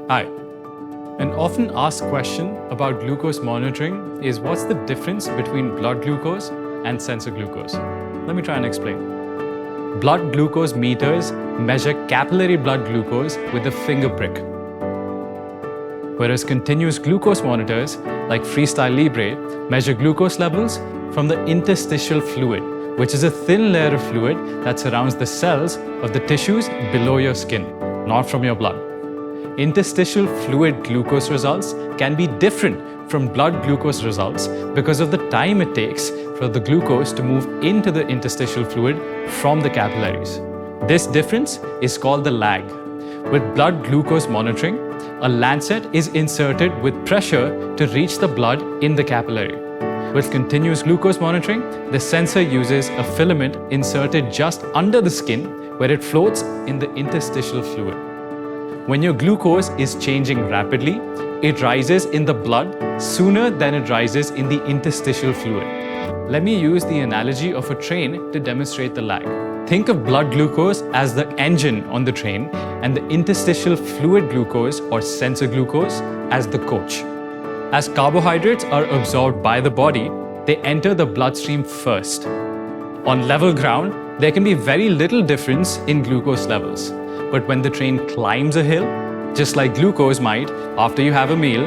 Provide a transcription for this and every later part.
Hi. An often asked question about glucose monitoring is what's the difference between blood glucose and sensor glucose? Let me try and explain. Blood glucose meters measure capillary blood glucose with a finger prick, whereas continuous glucose monitors like FreeStyle Libre measure glucose levels from the interstitial fluid, which is a thin layer of fluid that surrounds the cells of the tissues below your skin, not from your blood. Interstitial fluid glucose results can be different from blood glucose results because of the time it takes for the glucose to move into the interstitial fluid from the capillaries. This difference is called the lag. With blood glucose monitoring, a lancet is inserted with pressure to reach the blood in the capillary. With continuous glucose monitoring, the sensor uses a filament inserted just under the skin where it floats in the interstitial fluid. When your glucose is changing rapidly, it rises in the blood sooner than it rises in the interstitial fluid. Let me use the analogy of a train to demonstrate the lag. Think of blood glucose as the engine on the train and the interstitial fluid glucose or sensor glucose as the coach. As carbohydrates are absorbed by the body, they enter the bloodstream first. On level ground, there can be very little difference in glucose levels. But when the train climbs a hill, just like glucose might after you have a meal,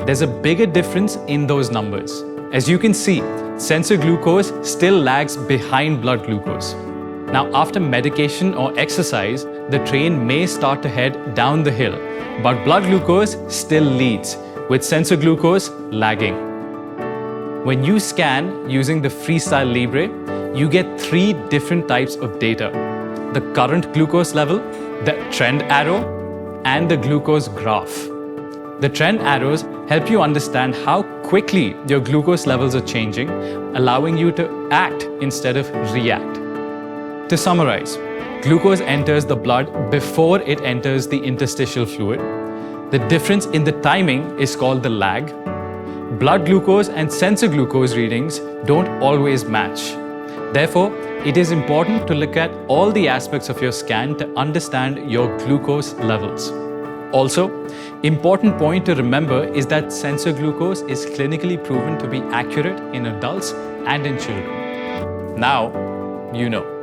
there's a bigger difference in those numbers. As you can see, sensor glucose still lags behind blood glucose. Now, after medication or exercise, the train may start to head down the hill, but blood glucose still leads, with sensor glucose lagging. When you scan using the FreeStyle Libre, you get 3 different types of data: the current glucose level, the trend arrow, and the glucose graph. The trend arrows help you understand how quickly your glucose levels are changing, allowing you to act instead of react. To summarize, glucose enters the blood before it enters the interstitial fluid. The difference in the timing is called the lag. Blood glucose and sensor glucose readings don't always match. Therefore, it is important to look at all the aspects of your scan to understand your glucose levels. Also, important point to remember is that sensor glucose is clinically proven to be accurate in adults and in children. Now, you know.